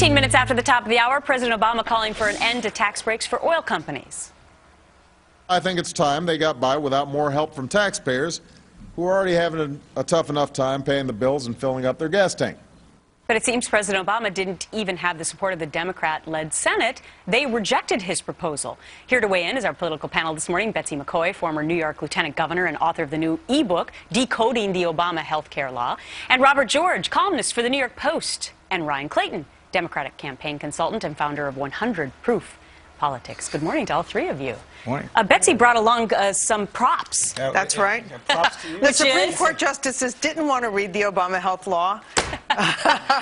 15 minutes after the top of the hour, President Obama calling for an end to tax breaks for oil companies. I think it's time they got by without more help from taxpayers who are already having a tough enough time paying the bills and filling up their gas tank. But it seems President Obama didn't even have the support of the Democrat-led Senate. They rejected his proposal. Here to weigh in is our political panel this morning, Betsy McCaughey, former New York lieutenant governor and author of the new e-book, Decoding the Obama Health Care Law, and Robert George, columnist for the New York Post, and Ryan Clayton, Democratic campaign consultant and founder of 100 Proof Politics. Good morning to all three of you. Morning. Betsy brought along some props. That's right. Props to you. The Supreme Court justices didn't want to read the Obama health law.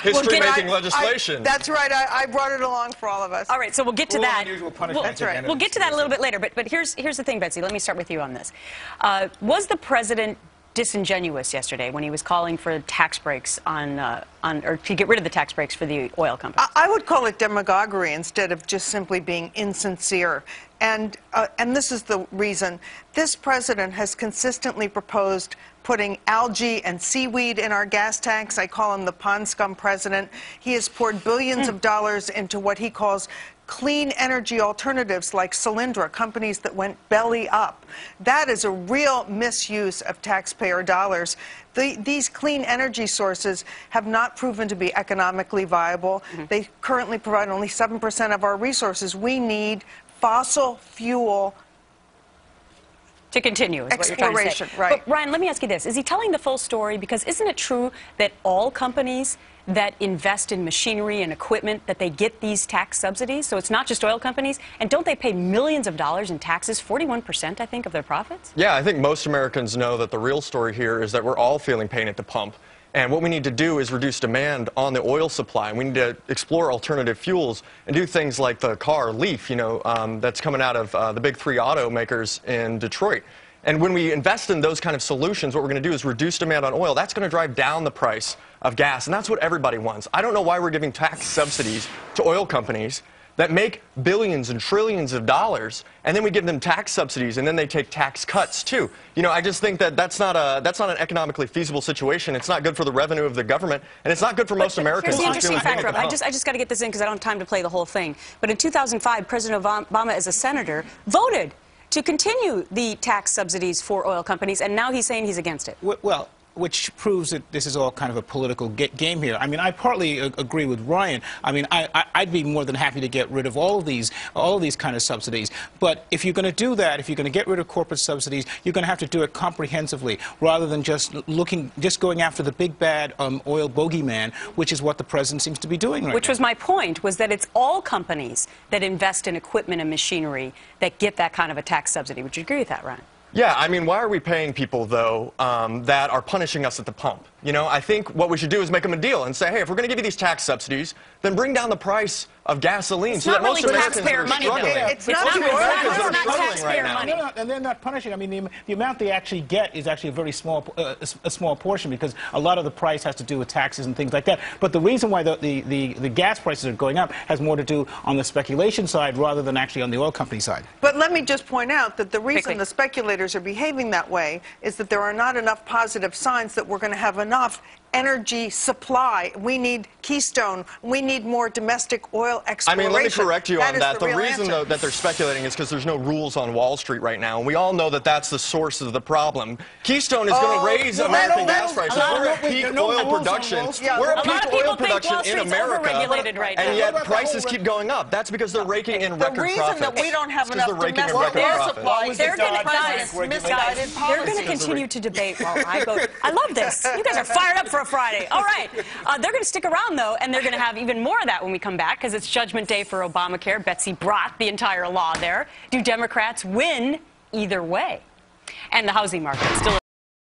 History-making legislation. That's right. I brought it along for all of us. All right, so we'll get to that. That's right. We'll get to that a little bit later. But here's the thing, Betsy. Let me start with you on this. Was the president disingenuous yesterday when he was calling for tax breaks or to get rid of the tax breaks for the oil companies? I would call it demagoguery instead of just simply being insincere. And this is the reason. This president has consistently proposed putting algae and seaweed in our gas tanks. I call him the pond scum president. He has poured billions of dollars into what he calls clean energy alternatives like Solyndra, companies that went belly up. That is a real misuse of taxpayer dollars. These clean energy sources have not proven to be economically viable. They currently provide only 7% of our resources. We need fossil fuel to continue, is what you're trying to say. Right. But Ryan, let me ask you this. Is he telling the full story? Because isn't it true that all companies that invest in machinery and equipment, that they get these tax subsidies? So it's not just oil companies? And don't they pay millions of dollars in taxes, 41%, I think, of their profits? Yeah, I think most Americans know that the real story here is that we're all feeling pain at the pump. And what we need to do is reduce demand on the oil supply. We need to explore alternative fuels and do things like the car, Leaf, that's coming out of the big three automakers in Detroit. And when we invest in those kind of solutions, what we're going to do is reduce demand on oil. That's going to drive down the price of gas, and that's what everybody wants. I don't know why we're giving tax subsidies to oil companies that make billions and trillions of dollars, and then we give them tax subsidies, and then they take tax cuts too. I just think that that's not an economically feasible situation. It's not good for the revenue of the government, and it's not good for most Americans. Here's the interesting factor. I just got to get this in because I don't have time to play the whole thing. But in 2005, President Obama, as a senator, voted to continue the tax subsidies for oil companies, and now he's saying he's against it. Well, which proves that this is all kind of a political game here. I mean, I partly agree with Ryan. I mean, I'd be more than happy to get rid of all of these kind of subsidies. But if you're going to do that, if you're going to get rid of corporate subsidies, you're going to have to do it comprehensively, rather than just going after the big bad oil bogeyman, which is what the president seems to be doing right now. Which was my point, was that it's all companies that invest in equipment and machinery that get that kind of a tax subsidy. Would you agree with that, Ryan? Yeah, I mean, why are we paying people, though, that are punishing us at the pump? I think what we should do is make them a deal and say, hey, if we're going to give you these tax subsidies, then bring down the price of gasoline so that most Americans are struggling. It's not taxpayer money. And they're not punishing. I mean, the amount they actually get is actually a very small portion, because a lot of the price has to do with taxes and things like that. But the reason why the gas prices are going up has more to do on the speculation side rather than actually on the oil company side. But let me just point out that the reason the speculators are behaving that way is that there are not enough positive signs that we're going to have enough energy supply. We need Keystone. We need more domestic oil exploration. I mean, let me correct you on that. The reason, though, that they're speculating is because there's no rules on Wall Street right now, and we all know that that's the source of the problem. Keystone is going to raise American gas prices. We're at peak oil production. We're at peak oil production in America, and yet prices keep going up. That's because they're raking in record profits. The reason that we don't have enough domestic oil supply is they're going to continue to debate while I vote. I love this. You guys are fired up for a Friday. All right. They're going to stick around, though, and they're going to have even more of that when we come back, because it's Judgment Day for Obamacare. Betsy brought the entire law there. Do Democrats win either way? And the housing market still